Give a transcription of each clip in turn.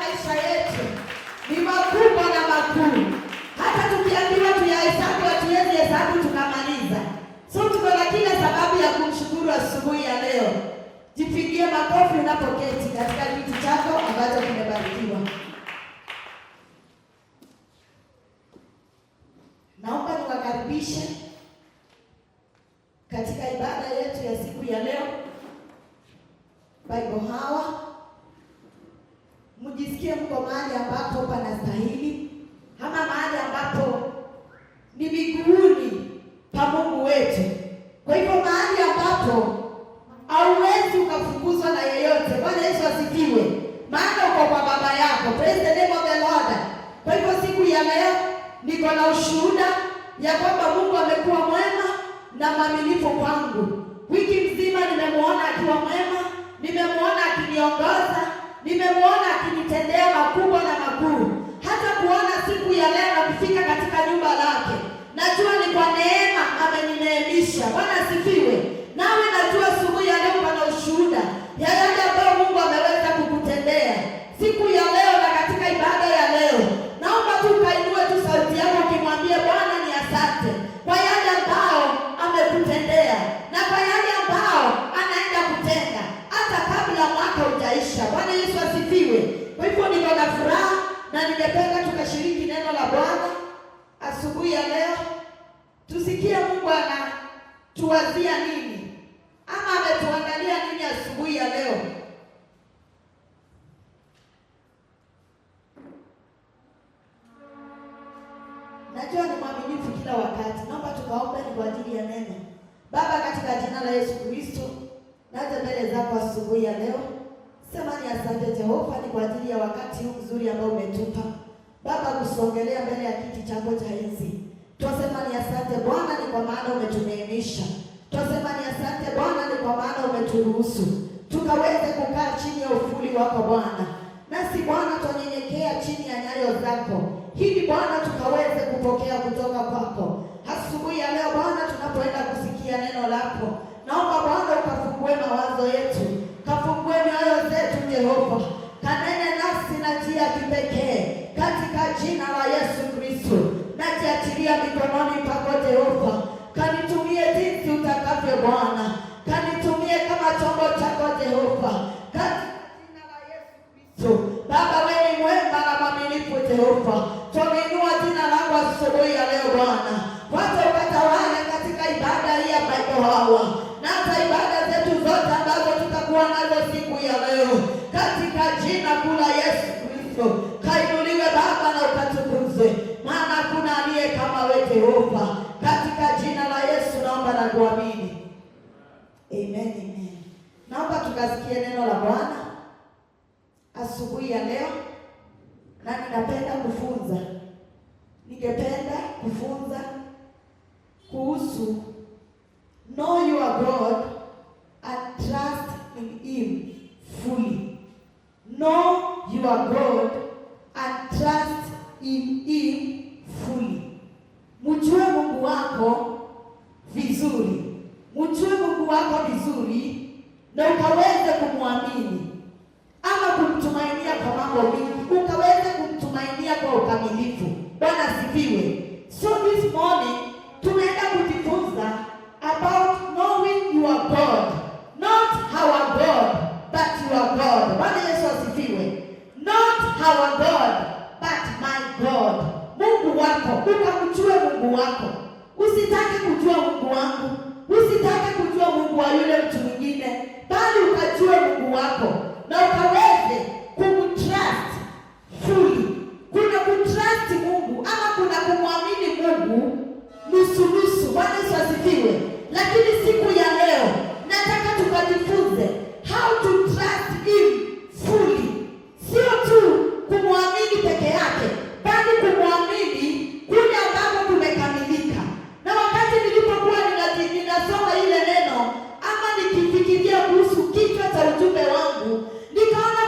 maisha yetu ni makubwa na makuu. Hata tukiambiwa tuyahesabu hatuwezi hesabu tukamaliza. So tuko na kila sababu ya kumshukuru asubuhi ya leo. Jipigie makofi unapoketi katika kiti chako ambacho kimebarikiwa. Naomba niwakaribishe katika ibada yetu ya siku ya leo. Bible Hour. Mjisikie mko mahali ambapo panastahili, ama mahali ambapo ni miguuni pa Mungu wetu. Kwa hivyo mahali ambapo hauwezi ukafukuzwa na yeyote. Bwana Yesu asifiwe. Maana uko kwa baba yako. Praise the name of the Lord. Kwa hivyo siku ya leo niko na ushuhuda ya kwamba Mungu amekuwa mwema na mwaminifu kwangu. Wiki nzima nimemuona akiwa mwema, nimemuona akiniongoza, nimemuona akinitendea makubwa na makuu. Hata kuona siku ya leo na kufika katika nyumba lake, najua ni kwa neema amenineemisha. Bwana asifiwe. Nawe najua asubuhi ya leo pana ushuhuda ya yale ambayo Mungu ameweza kukutendea siku ya leo. Na katika ibada ya leo naomba tu kainue tu sauti yako ukimwambia Bwana ni asante kwa yale ambao amekutendea na kwa yale ambao anaenda kutenda hata kabla mwaka hujaisha. Bwana Yesu asifiwe. Kwa hivyo niko na furaha na ningependa tukashiriki neno la Bwana asubuhi ya leo. Tusikie Mungu anatuwazia nini ama ametuandalia nini asubuhi ya leo. Najua ni mwaminifu kila wakati. Naomba tukaombe kwa ajili ya neno. Baba, katika jina la Yesu Kristo, naja mbele zako asubuhi ya leo. Sema ni asante Jehova, ni kwa ajili ya wakati huu mzuri ambao umetupa Baba kusongelea mbele ya kiti chako cha enzi. Twasema ni asante Bwana, ni kwa maana umetuneemisha. Twasema ni asante Bwana, ni kwa maana umeturuhusu tukaweze kukaa chini ya ufuli wako Bwana. Nasi Bwana tunyenyekea chini ya nyayo zako, ili Bwana tukaweze kupokea kutoka kwako asubuhi ya leo. Bwana, tunapoenda kusikia neno lako, naomba Bwana ukafungue mawazo yetu, kafungue mioyo zetu Jehova, kanene nasi na njia kipekee katika jina la Yesu Kristo. Najiachilia mikononi pako Jehova, kanitumie jinsi utakavyo Bwana, kanitumie kama chombo chako Jehova, katika jina la Yesu Kristo. Baba, wewe ni mwema na mwaminifu Jehova. Tuinua jina lako asubuhi ya leo Bwana. Wacha ukatawale katika ibada hii ya Bible Hour na hata ibada zetu zote ambazo tutakuwa nazo siku ya leo, katika jina kuu la Yesu Kristo. Kainuliwe Baba na ukatukuzwe, maana hakuna aliye kama wewe Jehova. Katika jina la Yesu naomba na kuamini. Amen, amen. Naomba tukasikie neno la Bwana asubuhi ya leo. Na ninapenda kufunza. Ningependa kufunza kuhusu know your God and trust in him fully. Know your God and trust in him fully. Mjue Mungu wako vizuri. Mjue Mungu wako vizuri na ukaweze kumwamini ama kumtumainia kwa mambo mengi, ukaweze kumtumainia kwa ukamilifu. Bwana asifiwe. So this morning tunaenda kujifunza about knowing your God, not our God but your God. Bwana Yesu asifiwe. Not our God but my God. Mungu wako, ukamjue Mungu wako. Usitake kujua Mungu wangu, usitake kujua Mungu wa yule mtu mwingine, bali ukajue Mungu wako na ukaweze kumtrust fully. Kuna kutrust Mungu ama kuna kumwamini Mungu nusu. Bwana Yesu asifiwe. Lakini siku ya leo nataka tukajifunze how to trust him fully. Sio tu kumwamini peke yake, bali kumwamini kule ambapo tumekamilika. Na wakati nilipokuwa ninasoma ile neno ama nikifikiria kuhusu kichwa cha ujumbe wangu, nikaona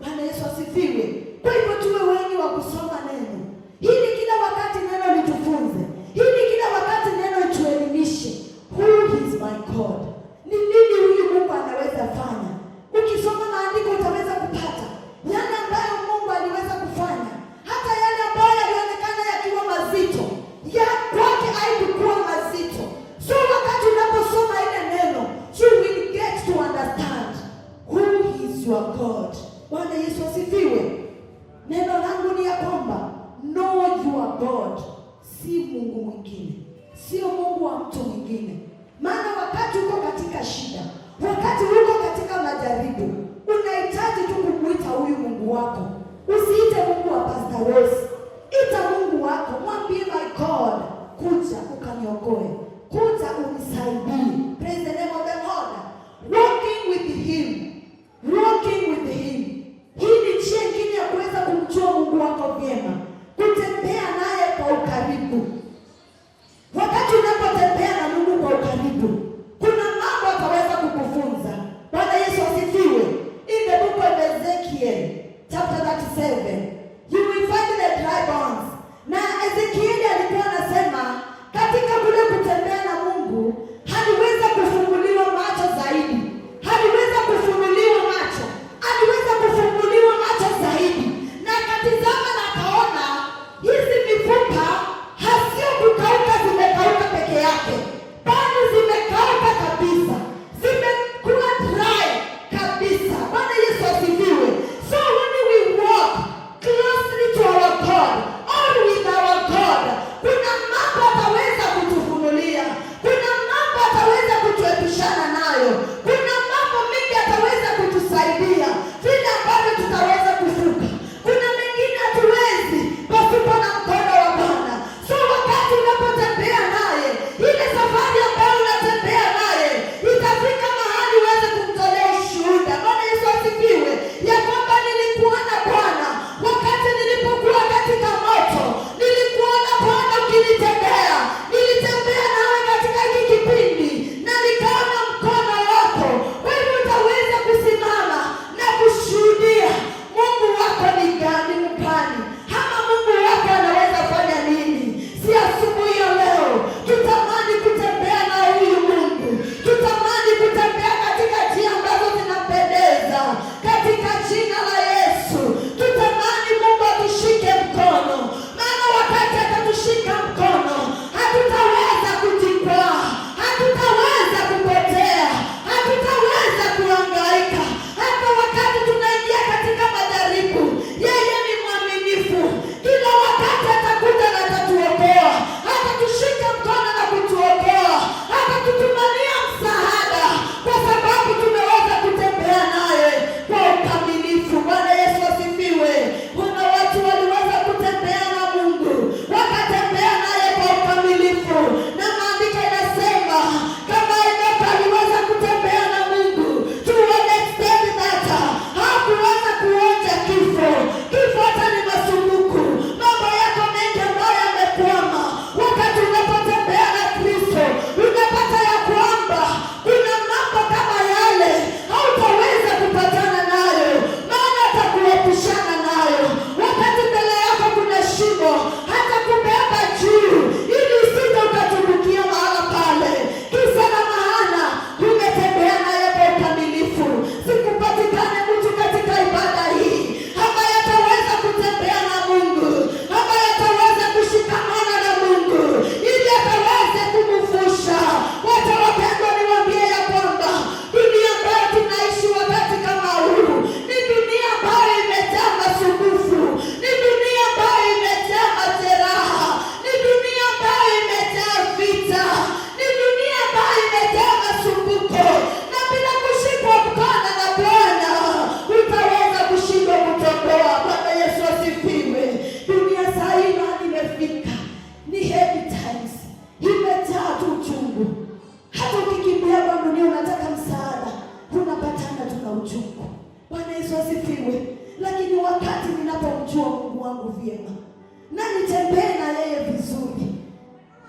Bwana Yesu asifiwe. Kwa hivyo tuwe wengi wa kusoma neno hili kila wakati, neno litufunze hili kila wakati, neno lituelimishe. Who is my God? Ni nini huyu Mungu anaweza fanya? Ukisoma maandiko utaweza kupata yale ambayo Mungu aliweza kufanya, hata yale ambayo yalionekana yakiwa mazito, ya kwake haikuwa mazito. So wakati unaposoma ile neno, you will get to understand who is your God. Bwana Yesu asifiwe. Neno langu ni ya kwamba know your God, si Mungu mwingine, sio Mungu wa mtu mwingine. Maana wakati uko katika shida, wakati uko katika majaribu, unahitaji tu kumuita huyu Mungu wako. Usiite Mungu wa Pastor Rose, ita Mungu wako, mwambie my God, kuja ukaniokoe, kuja unisaidie. Praise the name of the Lord. Walking with him, walking with him. Hii ni njia nyingine ya kuweza kumjua Mungu wako vyema, kutembea naye kwa ukaribu. Wakati unapotembea na Mungu kwa ukaribu, kuna mambo ataweza kukufunza. Bwana Yesu asifiwe. In the book of Ezekiel chapter 37, you will find the dry bones. Na Ezekiel alikuwa anasema katika kule kutembea na Mungu, haliweza kufunguliwa macho zaidi, haliweza kufunguliwa macho, aliweza kufunguliwa macho zaidi. Na akatizama na akaona hizi mifupa hasio kukauka, zimekauka peke yake, bali zimekauka kabisa, zimekuwa dry kabisa. Bwana Yesu asifiwe. So when we walk closely to our God or with our God, kuna mambo ataweza kutufunulia, kuna mambo ataweza kutuepishana nayo, kuna mambo mengi ataweza kutusaidia vile ambavyo tutaweza kuvuka. Kuna mengine hatuwezi pasipo na mkono wa Bwana. So wakati unapotembea naye, ile safari ambayo unatembea naye, itafika mahali uweze kumtolea ushuhuda. Bwana Yesu asifiwe, ya kwamba nilikuona Bwana wakati nilipokuwa katika moto, nilikuona Bwana ukinitembea, nilitembea nawe katika hiki kipindi na nikaona mkono wako. Kwa hivyo utaweza kusimama na kushuhudia Mungu wako ni gani mpani, ama Mungu wako anaweza fanya nini. Si asubuhi ya leo tutamani kutembea na huyu Mungu, tutamani kutembea katika njia ambazo zinapendeza katika jina la Yesu. Tutamani Mungu atushike mkono, maana wakati atatushika mkono hatutaweza kujikwaa, hatutaweza kupotea, hatutaweza kuhangaika. Hata wakati tunaingia katika majaribu, yeye ni mwaminifu. Kila wakati atakuja na atatuokoa, atatushika mkono na kutuokoa, atatutumania msaada, kwa sababu tumeweza kutembea naye kwa ukamilifu. Bwana Yesu asifiwe. Kuna watu waliweza kutembea na Mungu, wakatembea naye kwa ukamilifu, na maandiko inasema kama Enoka aliweza kutembea na Mungu to an extent that hakuweza kuonja kifo. Kifo hata ni masumbuku, mambo yako mengi ambayo yamekwama. Wakati unapotembea na Kristo, unapata ya kwamba kuna mambo kama yale hautaweza kupatana nayo, maana atakuepishana nayo. Wakati mbele yako kuna shimo, hata kubeba juu ili usije ukatumbukia mahala pale. Kisa na maana umetembea naye kwa ukamilifu. Sikupatikane mtu katika ibada hii ambaye ataweza kutembea na Mungu, ambaye ataweza kushikamana na Mungu ili ataweze kumfusha. Wacha wapendwa, niwaambie ya kwamba dunia ambayo tunaishi wakati kama huu ni dunia ambayo imejaa masumbufu, ni dunia ambayo imejaa majeraha, ni dunia ambayo imejaa vita, ni dunia ambayo imejaa masumbuko. Na bila kushikwa mkono na Bwana utaweza kushindwa kutoboa. Bwana Yesu asifiwe. Dunia saa hii mahali imefika ni heavy times, imejaa tu uchungu. Hata ukikimbia kwa dunia unataka msaada, unapatana tuna uchungu. Bwana Yesu asifiwe. Lakini wakati ninapomjua Mungu wangu vyema na nitembee na yeye vizuri,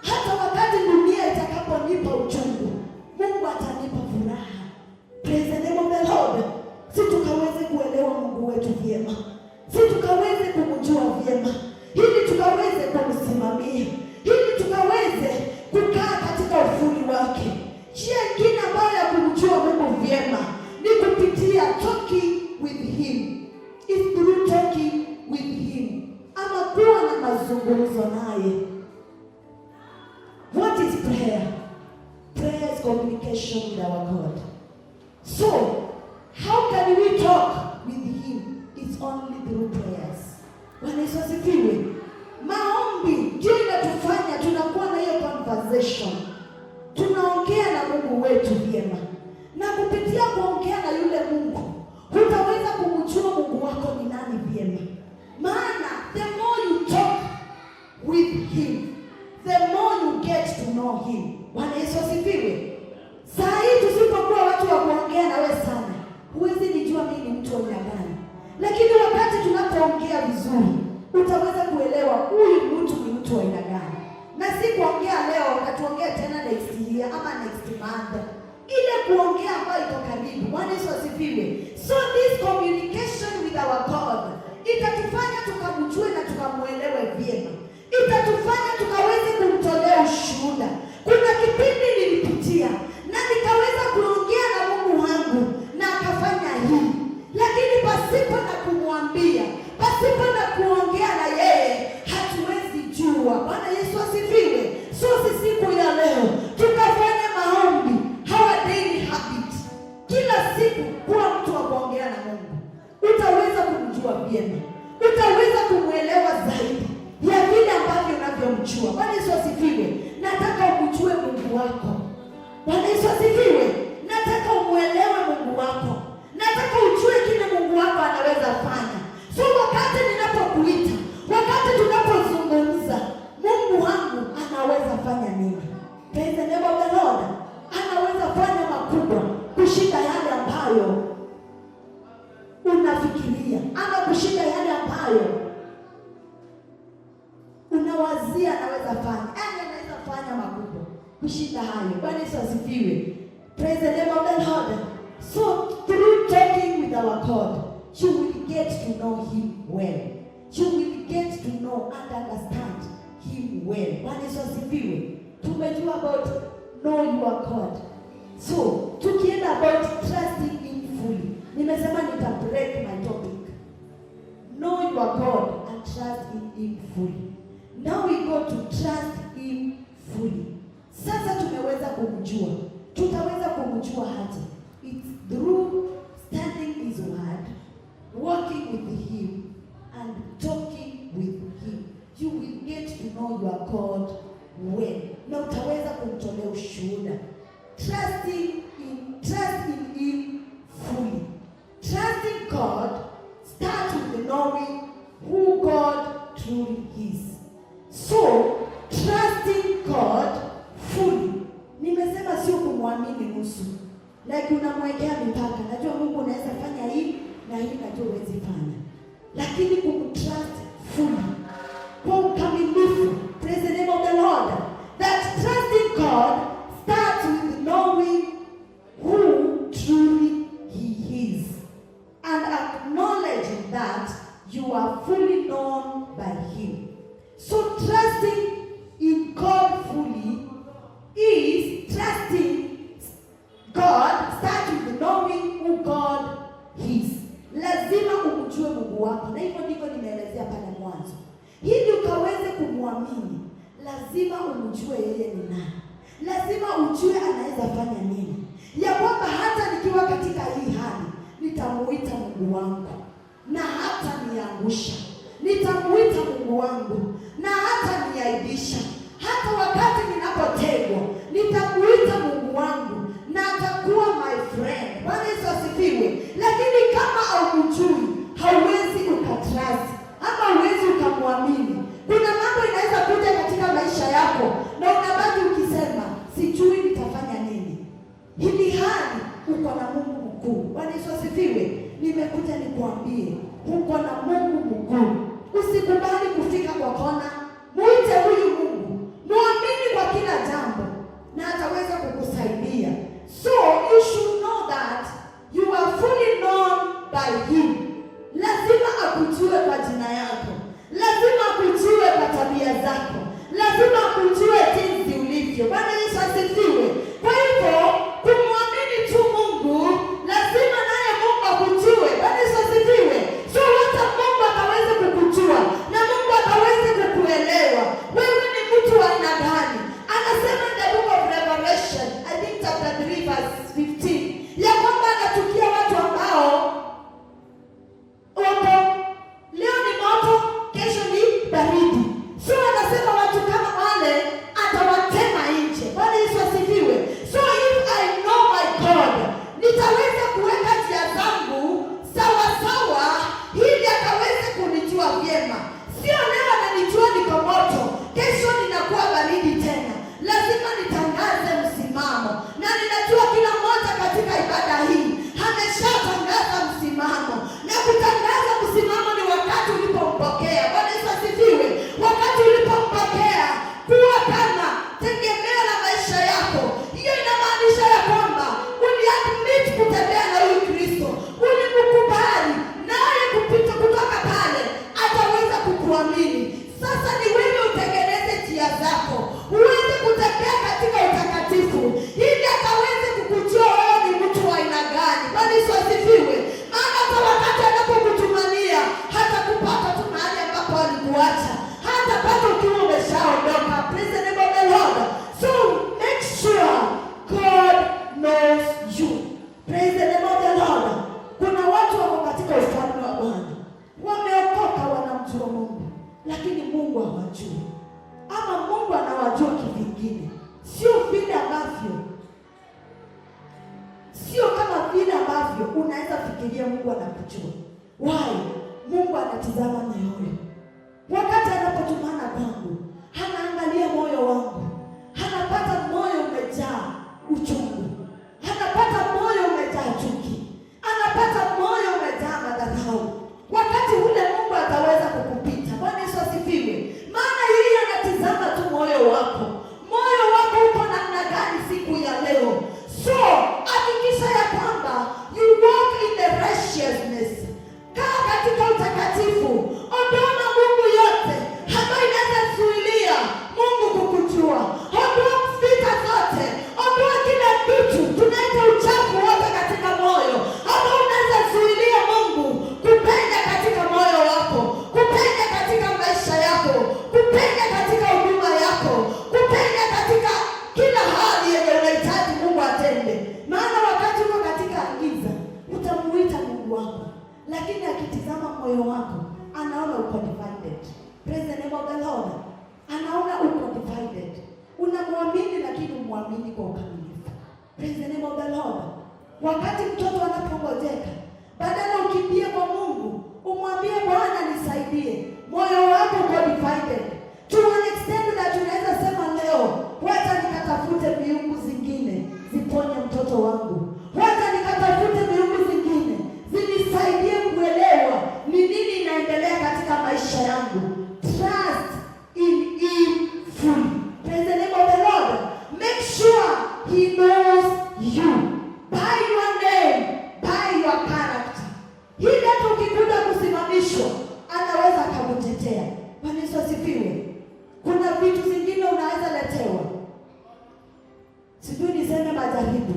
hata wakati dunia itakaponipa uchungu, Mungu atanipa furaha. Praise the name of the Lord. Si tukaweze kuelewa Mungu wetu vyema. vyema, si tukaweze kumjua vyema, ili tukaweze kumsimamia, ili tukaweze kukaa katika ufuli wake. Njia nyingine ambayo ya kumjua Mungu vyema ni kupitia talking with him. It's through talking with him, ama kuwa na mazungumzo naye. What is prayer? Prayer is communication with our God. So, how can we talk with him? It's only through prayers. Bwana Yesu asifiwe. Maombi ndio inatufanya tunakuwa na hiyo conversation. Tunaongea na Mungu wetu vyema. Na kupitia kuongea na yule Mungu, hutaweza kumjua Mungu wako ni nani vyema. Maana the more you talk with him, the more you get to know him. Bwana Yesu asifiwe. Saa hii tusipokuwa watu wa kuongea na wewe sana, huwezi nijua mimi ni mtu wa gani. Lakini wakati tunapoongea vizuri, utaweza kuelewa huyu mtu ni mtu wa aina gani. Na si kuongea leo na tuongea tena next year ama next month. Ile kuongea ambayo iko karibu. Bwana Yesu asifiwe. So this communication with our God itatufanya tukamjue na tukamuelewe vyema. Itatufanya tukaweze kumtolea ushuhuda. Kuna kipindi nilipitia na nikaweza kuongea na Mungu wangu na akafanya hii, lakini pasipo na kumwambia, pasipo na kuongea na yeye, hatuwezi jua. Bwana Yesu asifiwe. So siku ya leo tukafanya maombi, our daily habit. Kila siku kuwa mtu wa kuongea na Mungu. Utaweza kumjua vyema, utaweza kumuelewa zaidi ya vile ambavyo unavyomjua. Bwana Yesu asifiwe. Nataka umjue Mungu wako. Bwana Yesu asifiwe. Nataka umuelewe Mungu wako. Nataka ujue kile Mungu wako anaweza fanya. So wakati ninapokuita, wakati tunapozungumza, Mungu wangu anaweza fanya nini? Praise the name of the Lord. Anaweza fanya makubwa kushinda yale ambayo unafikiria, ama kushinda yale ambayo unawazia anaweza fanya. Anaweza fanya makubwa kushinda hayo. Bwana Yesu asifiwe. Praise the name of the Lord. So through talking with our God, you will get to know him well. You will get to know and understand him well. Bwana Yesu asifiwe. Tumejua about know your God. So tukienda about trusting him fully, nimesema nita break my topic. Know your God and trust in him fully. Now we go to trust him fully. Sasa tumeweza kumjua. Tutaweza kumjua hata. It's through studying his word, walking with him, and talking with him. You will get to know your God well. Na utaweza kumtolea ushuhuda. Trust in him fully. Trusting God starts with knowing who God truly is. So, trusting God fully. Nimesema sio kumwamini nusu. Like unamwekea mipaka. Najua Mungu unaweza fanya hii na hii najua huwezi fanya. Lakini kumtrust fully. Kwa ukamilifu. Praise the name of the Lord. That trusting God starts with knowing who truly he is. And acknowledging that you are fully known by him. So trusting in God fully is trusting God starts with knowing who God is. Lazima umjue Mungu wako. Na hivyo ndivyo nimeelezea pale mwanzo. Ili ukaweze kumwamini, lazima umjue yeye ni nani. Lazima ujue anaweza fanya nini. Ya kwamba hata nikiwa katika hii hali, nitamuita Mungu wangu na hata niangusha. Nitamuita Mungu wangu na hata niaibisha. Hata wakati ninapotegwa, nitamuita Mungu wangu na atakuwa my friend. Bwana Yesu asifiwe. Lakini kama haumjui, hauwezi ukatrust, ama hauwezi ukamwamini. Kuna mambo inaweza kuja katika maisha yako na unabaki ukisema, sijui nitafanya nini. Hili hali uko na Mungu mkuu. Bwana Yesu asifiwe. Nimekuja nikuambie, uko na Mungu mkuu. Usikubali kufika kwa kona. Muite huyu Mungu. Muamini kwa kila jambo na ataweza kukusaidia. So you should know that you are fully known by him. Lazima akujue kwa jina yako, lazima akujue kwa tabia zako, lazima akujue jinsi ulivyo. Bwana Yesu asifiwe. Kwa hivyo kumwamini tu Mungu, lazima naye Mungu akujue. Bwana Yesu asifiwe. So hata Mungu akaweze kukujua na Mungu akaweze kukuelewa wewe ni mtu wa aina gani. Anasema in the book of Revelation, I think chapter 3 verse 15, ya kwamba anachukia watu ambao wako leo ni moto, kesho ni baridi. So anasema watu kama wale atawatema nje. Bwana Yesu asifiwe. So if I know my God, nitaweza kuweka njia zangu sawa sawa ili akaweze kunijua vyema. Sio leo ananijua niko moto, kesho ninakuwa baridi tena. Lazima nitangaze msimamo. Na ninajua kila mmoja katika ibada hii ameshatangaza msimamo. Na kutangaza msimamo ni wakati ulipompokea. Bwana Yesu asifiwe. Wakati ulipompokea kuwa kama tegemeo la maisha yako. Hiyo inamaanisha ya kwamba uliadmit kutembea na huyu Kristo. Ulimkubali naye kupita kutoka pale ataweza kukuamini. Sasa ni wewe utengeneze njia zako, uweze kutembea katika utakatifu ili akaweze kukujua wewe ni mtu wa aina gani. Bwana Yesu asifiwe. Maana hata wakati anapokutumania hata kupata tu mahali ambapo alikuacha, hata pata ukiwa umeshaondoka. Praise the name of the Lord. So make sure God knows you. Praise the name of the Lord. Kuna watu wako katika ufalme wa Bwana, wameokoka, wanamjua Mungu, lakini Mungu hawajui, ama Mungu anawajua kivingine, sio vile ambavyo, sio kama vile ambavyo unaweza fikiria Mungu anakujua. Why? Mungu anatizama moyo. Wakati anapotumana kwangu, anaangalia moyo wangu, anapata moyo umejaa uchungu, anapata moyo umejaa chuki, anapata moyo umejaa madharau. Wakati ule Mungu ataweza kukupita. Bwana Yesu asifiwe. Maana yeye anatizama tu moyo wako. Moyo wako uko namna gani siku ya leo? So hakikisha ya kwamba you walk in the righteousness. Kaa katika utakatifu. Ondoa Mungu yote ambayo inaweza zuilia Mungu kukujua. Ondoa vita zote. Ondoa kila kitu tunaita uchafu wote katika moyo ambao unaweza zuilia Mungu kupenya katika moyo wako, kupenya katika maisha yako, kupenya katika huduma yako, kupenya katika kila hali yenye unahitaji Mungu atende. Maana wakati uko katika giza utamuita Mungu wako, lakini akitizama moyo wako anaona uko divided. Praise the name of the Lord. Anaona uko divided. Unamwamini lakini umwamini kwa ukamilifu. Praise the name of the Lord. Wakati mtoto anapongojeka, badala ukimbie kwa Mungu, umwambie Bwana nisaidie, moyo wako uko divided. To an extent that unaweza sema leo, wacha nikatafute miungu zingine ziponye mtoto wangu. Wacha nikatafute miungu zingine zinisaidie kuelewa ni nini inaendelea katika maisha yangu. Trust in Him fully. Praise the name of the Lord. Make sure He knows you by your name, by your character. Hili hata ukikuja kusimamishwa anaweza akakutetea. Bwana Yesu asifiwe. Kuna vitu zingine unaweza letewa, sijui niseme majaribu,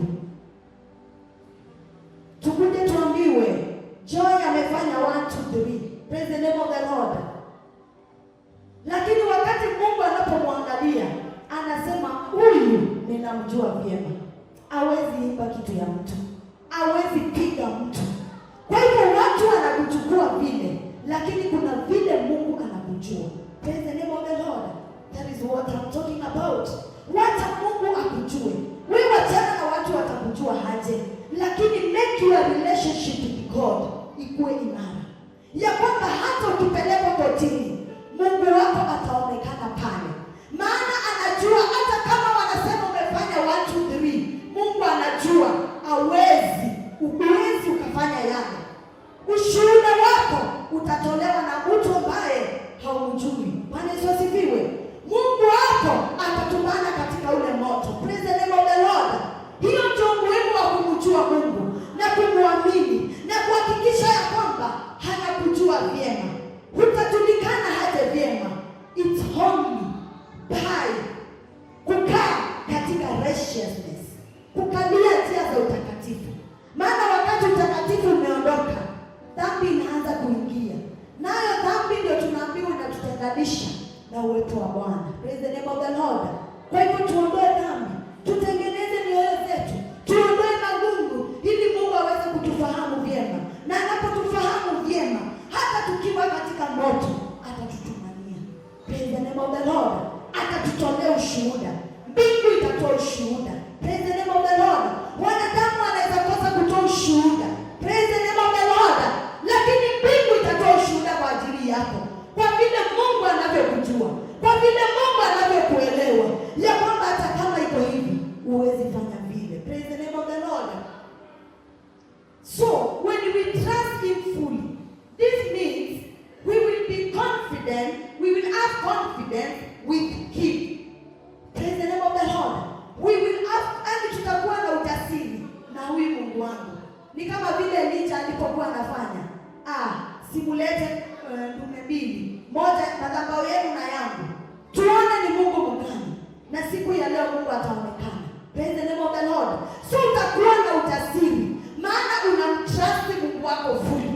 tukuje tuambiwe Joy amefanya 1, 2, 3. Praise the name of the Lord. Lakini wakati Mungu anapomwangalia anasema huyu ninamjua vyema, hawezi imba kitu ya mtu, hawezi piga mtu. Kwa hivyo watu wanakuchukua vile, lakini kuna vile Mungu anakujua. Praise the name of the Lord. That is what I'm talking about. Wacha Mungu akujue. Wewe wachana na watu watakujua haje, lakini make your relationship with God ikuwe imara, ya kwamba hata ukipelekwa kotini Mungu wako ataonekana pale. Maana anajua hata kama wanasema umefanya 1, 2, 3, Mungu anajua uwezi ukafanya yale. Ushuhuda wako utatolewa na mtu ambaye haumjui. Bwana Yesu asifiwe. Mungu wako atatumana katika ule moto. Praise the name of the Lord. Hiyo ndio muhimu wa kumjua Mungu na kumwamini na kuhakikisha ya kwamba hanakujua vyema, hutajulikana hata vyema. It's only by kukaa katika righteousness, kukalia njia za utakatifu. Maana wakati utakatifu umeondoka, dhambi inaanza kuingia, nayo dhambi ndio tunaambiwa inatutenganisha na uwepo wa Bwana. Praise the name of the Lord. Kwa hivyo tuondoe dhambi, tutengeneze mioyo zetu, tuondoe magungu, ili Mungu aweze kutufahamu vyema, na anapotufahamu vyema, hata tukiwa katika moto atatutumania. Praise the name of the Lord. Atatutolea ushuhuda, mbingu itatoa ushuhuda. Praise the name of the Lord. Wanadamu wanaweza kosa kutoa ushuhuda, praise the name of the Lord, lakini mbingu itatoa ushuhuda kwa ajili yako, kwa vile Mungu anavyokujua, kwa vile Mungu anavyokuelewa, ya kwamba hata kama iko hivi huwezi fanya vile. Praise the name of the Lord. So when we trust him fully, this means we will be confident, we will have confidence with him. Praise the name of the Lord. We will have, and tutakuwa na ujasiri na huyu Mungu wangu. Ni kama vile Elijah alipokuwa anafanya, simulete ndume mbili, moja madhabahu yenu na yangu, tuone ni Mungu mgani, na siku ya leo Mungu ataonekana. Praise the name of the Lord. So utakuwa na ujasiri, maana unamtrust Mungu wako fully.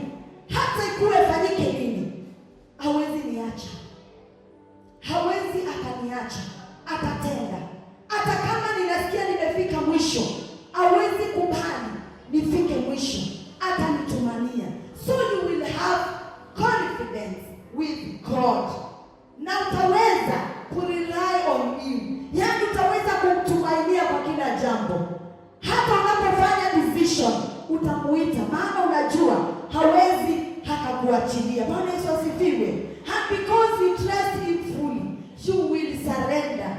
Hata ikuwe fanyike nini, hawezi niacha, hawezi akaniacha, atatenda. Hata kama ninasikia nimefika mwisho, hawezi kubali nifike mwisho, atanitumania. So you will have confidence with God. Na utaweza kurely on him. Yaani utaweza kumtumainia kwa kila jambo. Hata unapofanya decision, utamuita, maana unajua hawezi hakakuachilia. Bwana Yesu asifiwe. And because you trust him fully, you will surrender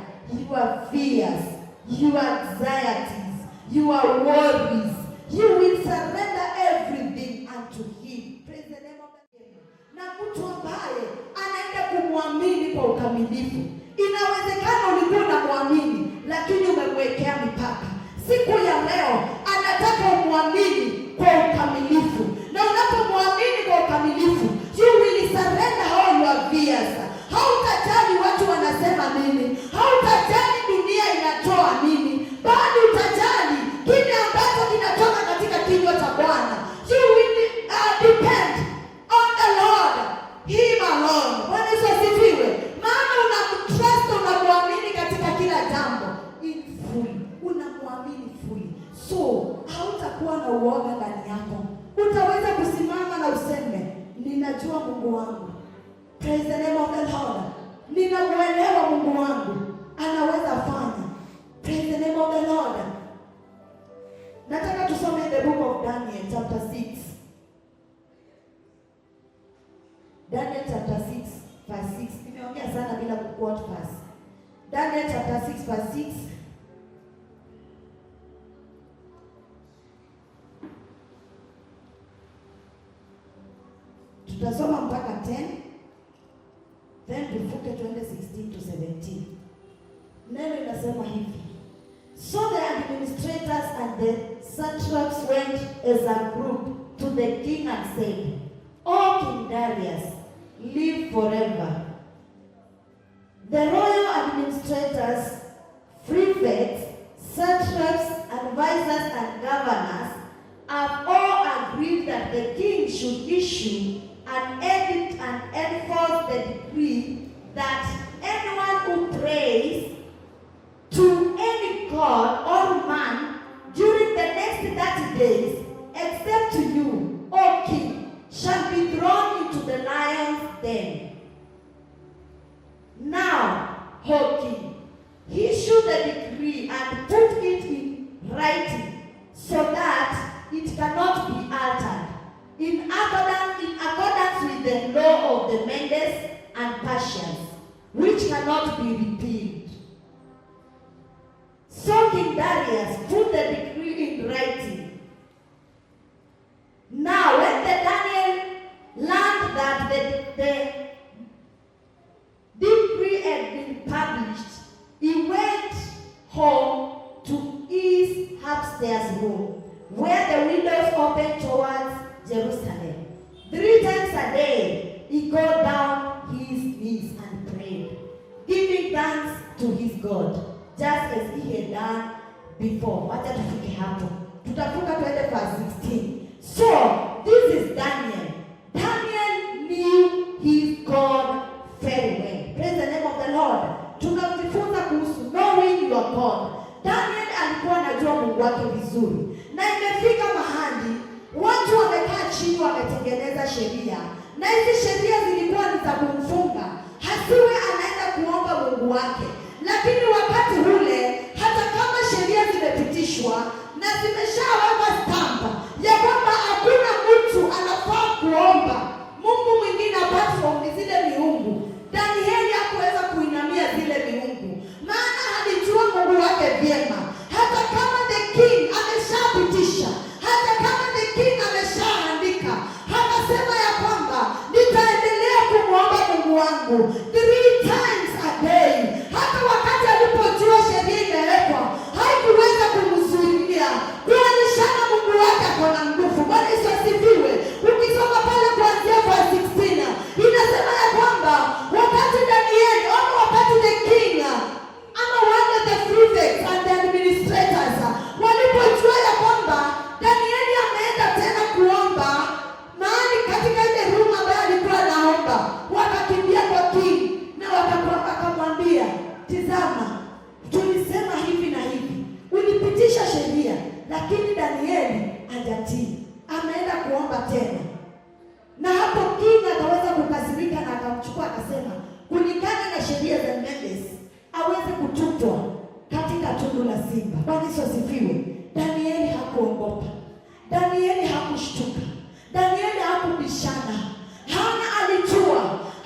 your fears, your anxieties, your worries. You will surrender everything unto him. Praise the name of the Lord. Na mtu ambaye anaenda kumwamini kwa ukamilifu. Inawezekana ulikuwa unamwamini, lakini umemwekea mipaka. Siku ya leo anataka umwamini kwa ukamilifu. Na unapomwamini kwa ukamilifu, you will surrender all your fears. Hautajali watu wanasema nini, hautajali dunia inatoa nini, bali utajali kile ambacho kinatoka katika kinywa cha Bwana. You will depend on the Lord, him alone. Bwana Yesu asifiwe. Maana unamtrust, unamwamini katika kila jambo in full, unamwamini fully. So hautakuwa na uoga ndani yako, utaweza kusimama na useme, ninajua Mungu wangu. Praise the name of the Lord. Ninamuelewa Mungu wangu, anaweza fanya. Praise the name of the Lord. Nataka tusome the book of Daniel chapter 6. Daniel chapter 6 verse 6. Nimeongea sana bila kuquote verse. Daniel chapter 6 verse 6. Tutasoma mpaka 10. Then tufuke twende 16 to 17. Neno inasema hivi. So the administrators and the satraps went as a group to the king and said, O King Darius, live forever. The royal administrators, prefects, satraps, advisors, and governors have all agreed that the king should issue an edict and enforce the decree that anyone who prays to any god or man during the next 30 days, except to you, O king, shall be thrown into the lion's den. Now, O king, issue the decree and put it in writing so that it cannot be altered, in accordance with the law of the Medes and Persians, which cannot be repealed. So King Darius put the decree in writing. Now, when the Daniel learned that the decree had been published, he went home to his upstairs room, where the windows opened towards Jerusalem. 3 times a day go down his knees and prayed, giving thanks to his God, just as he had done before. Wacha tufike hapo. Tutafuka twende verse 16. So, this is Daniel. Daniel knew his God very well. Praise the name of the Lord. Tunajifunza kuhusu knowing your God. Daniel alikuwa anajua Mungu wake vizuri. Na imefika mahali watu wamekaa chini wametengeneza sheria. Na hizi sheria zilikuwa ni za kumfunga hasiwe anaenda kuomba Mungu wake. Lakini wakati ule hata kama sheria zimepitishwa na zimeshawekwa stampa ya kwamba hakuna mtu anafaa kuomba Mungu mwingine apart from zile miungu, Danieli hakuweza kuinamia zile miungu, maana alijua Mungu wake vyema. Hata kama the king ameshapitisha, hata kama the king ameshaandika, akasema ya kwamba nitaendelea kumwomba Mungu wangu 3 times a day. Hata wakati alipojua sheria imewekwa, haikuweza kumzuilia kuonyeshana Mungu wake akona nguvu. Bwana Yesu asifiwe. Ukisoma pale kuanzia verse 16, inasema ya kwamba wakati Danieli ama wakati the king ama one of the prefects and the administrators walipojua ya kwamba Danieli ameenda tena kuomba mahali katika ile room ambayo alikuwa anaomba, wakakimbia kwa king na wakamwambia, tizama, tulisema hivi na hivi, ulipitisha sheria lakini Danieli hajatii, ameenda kuomba tena. Na hapo king akaweza kukasirika na akamchukua akasema, kulingana na sheria za Medes aweze kutupwa katika tundu la simba. Bwana Yesu asifiwe. Danieli hakuogopa, Danieli hakushtuka, Danieli hakubishana. Hana alijua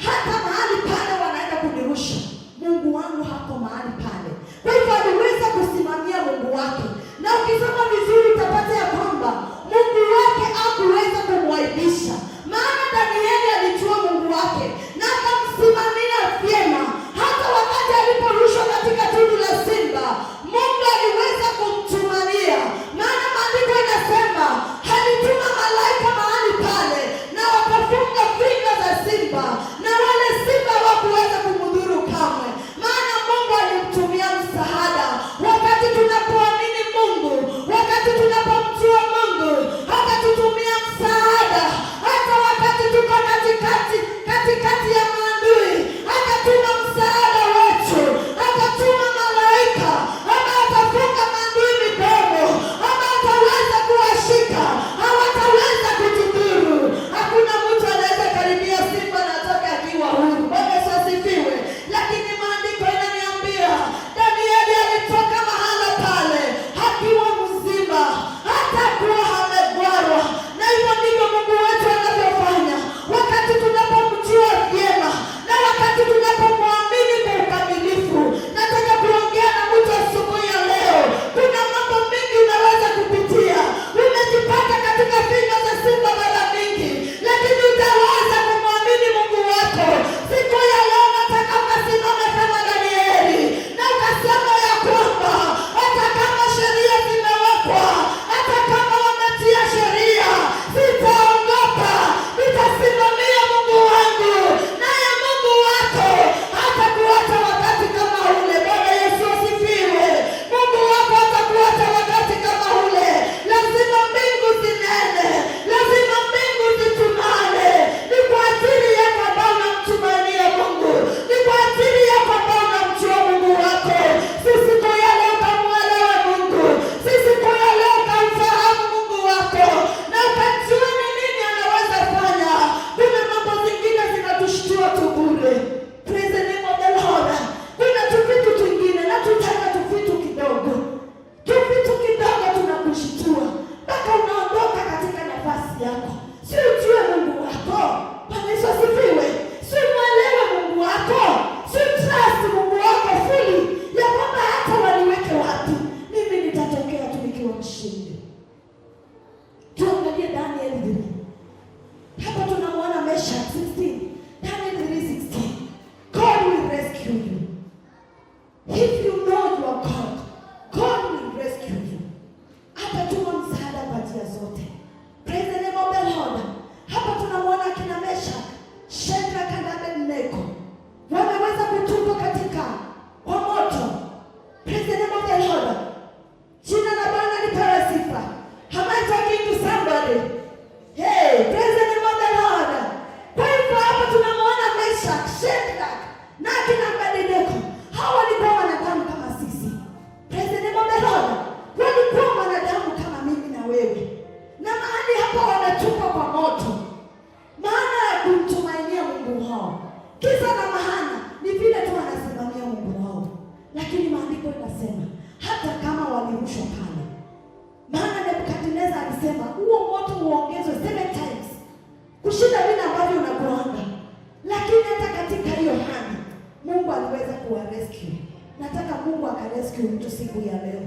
hata mahali pale wanaenda kunirusha, Mungu wangu hako mahali pale. Kwa hivyo aliweza kusimamia Mungu wake. Na ukisoma vizuri utapata ya kwamba Mungu wake hakuweza kumwaibisha, maana Danieli alijua Mungu wake na akamsimamia vyema. Hata wakati aliporushwa katika tundu la simba, Mungu aliweza kumtumania Kisa na maana ni vile tu wanasimamia Mungu wao, lakini maandiko inasema hata kama walirushwa pale, maana Nebukadneza alisema huo moto uongezwe 7 times kushinda vile ambavyo unakuanga, lakini hata katika hiyo hali Mungu aliweza kuwarescue. Nataka Mungu akarescue mtu siku ya leo.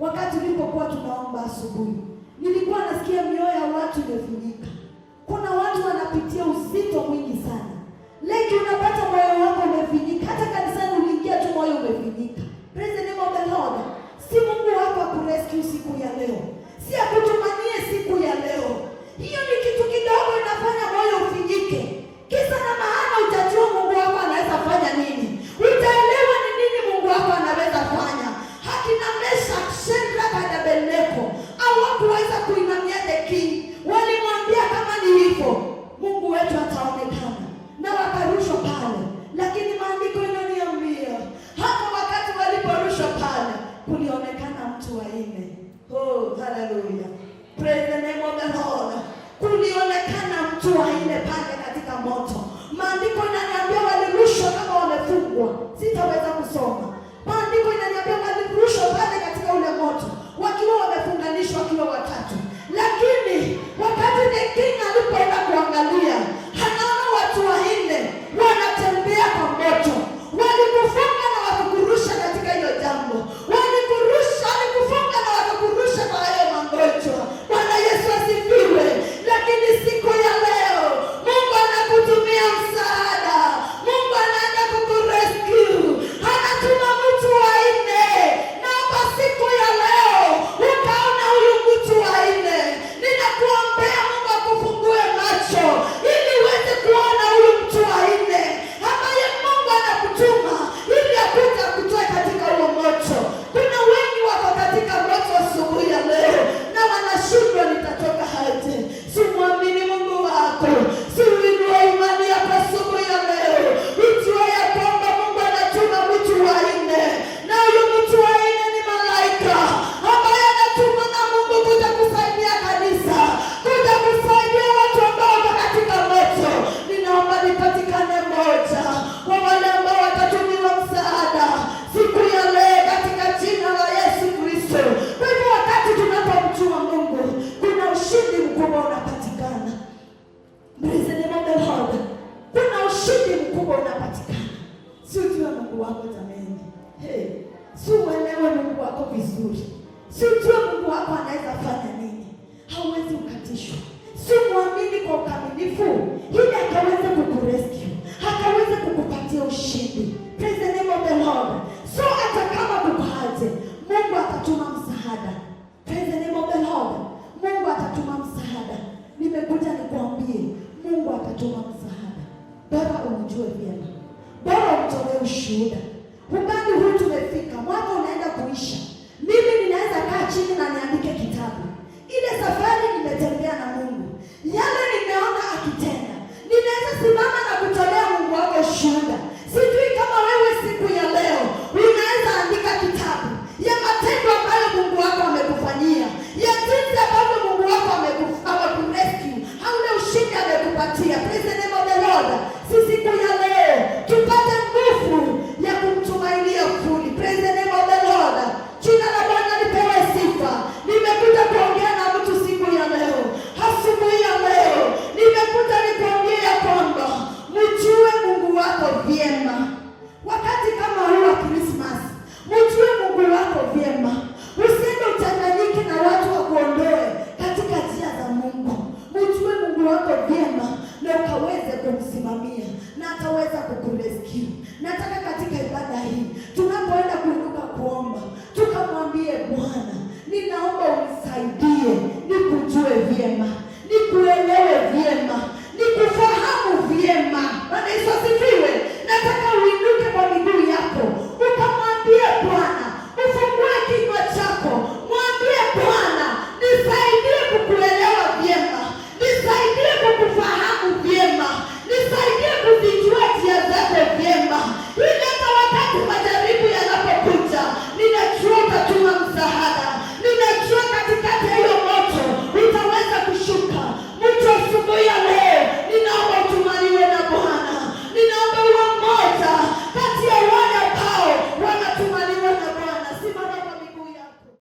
Wakati nilipokuwa tunaomba asubuhi, nilikuwa nasikia mioyo ya watu imefunika. Kuna watu wanapitia uzito mwingi sana. Leki unapata moyo wako umefunika. Hata kanisani uliingia tu moyo umefunika. Praise the name of the Lord. Si Mungu wako akurescue siku ya leo. Si akutumanie siku ya leo. Hiyo ni kitu kidogo inafanya moyo ufinyike. Kisa na maana utajua Mungu wako anaweza fanya nini. Utaelewa ni nini Mungu wako anaweza fanya. Hakina Meshach, Shadrach na Abednego hawakuweza kuinamia the king. Walimwambia kama ni hivyo Mungu wetu ataonekana, na wakarushwa pale. Lakini maandiko inaniambia hata wakati waliporushwa pale kulionekana mtu wa nne. Oh, hallelujah. Praise the name of the Lord. Kulionekana mtu wa nne pale katika moto. Maandiko inaniambia walirushwa kama wamefungwa. Sitaweza kusoma. Maandiko inaniambia walirushwa pale katika ule moto wakiwa wamefunganishwa wakiwa watatu. Lakini wakati the king alipoenda kuangalia, anaona watu wa nne wanatembea kwa moto. Walikufunga na wakakurusha katika hiyo jambo. Walikufunga na wakakurusha kwa hayo magonjwa. Bwana Yesu asifiwe. Lakini siku ya leo Mungu anakutumia msaada. Mungu anaenda kukurescue. Anatuma mtu wa nne. Naomba siku ya leo ukaona huyu mtu wa nne. Ninakuombea Mungu akufungue macho ili uweze kuona huyu mtu wa nne ambaye Mungu anakutuma ili akuje kutoa katika huo moto. Kuna wengi wako katika moto asubuhi ya leo na wanashindwa nitatoka aje. Simwamini Mungu wako. Siuinue imani yako asubuhi ya leo. Ujue ya kwamba Mungu anatuma mtu wa nne. Na huyu mtu wa nne ni malaika ambaye anatuma na Mungu kuja kusaidia kanisa, kuja kusaidia watu ambao wako katika moto. Ninaomba nipatikane moja wa wale ambao watatumiwa msaada siku ya leo katika jina la Yesu Kristo. Kwa hivyo wakati tunapomjua Mungu, kuna ushindi mkubwa unapatikana. Praise the name of the Lord. Kuna ushindi mkubwa unapatikana. Si ujue Mungu wako jamani. Hey, si uelewe Mungu wako vizuri. Si ujue Mungu wako anaweza fanya nini. Hauwezi ukatishwa. Si muamini kwa ukamilifu ili akaweze kukurescue, akaweze kukupatia ushindi. Praise the name of the Lord. So hata kama kukaje, Mungu atatuma msaada. Praise the name of the Lord. Mungu atatuma msaada. Nimekuja nikuambie, Mungu atatuma msaada. Bora umjue vyema. Bora umtolee ushuhuda. Umbali huu tumefika, mwaka unaenda kuisha. Mimi ninaweza kaa chini na niandike kitabu. Ile safari nimetembea na Mungu. Yale nimeona akitenda. Ninaweza simama na kutolea Mungu wako shuhuda. Sijui kama wewe siku ya leo unaweza andika kitabu ya matendo ambayo Mungu wako amekufanyia, ya jinsi ambavyo Mungu wako amekurescue, au ule ushindi amekupatia. Praise the name of the Lord. Sisi siku ya leo tupate nguvu ya kumtumainia fully. Praise the name of the Lord. Jina la Bwana lipewe sifa. Nimekuja kuongea na mtu siku ya leo. Asubuhi ya leo nimekuja nikuambia ya kwamba mjue Mungu wako vyema. Wakati kama huu wa Christmas, mjue Mungu wako vyema. Usiende uchanganyike na watu wakuondoe katika njia za Mungu. Mjue Mungu wako vyema na ukaweze kumsimamia na ataweza kukurescue. Nataka katika ibada hii tunapoenda kuinuka kuomba, tukamwambie Bwana, ninaomba unisaidie nikujue vyema, nikuelewe vyema, nikufahamu vyema. Bwana Yesu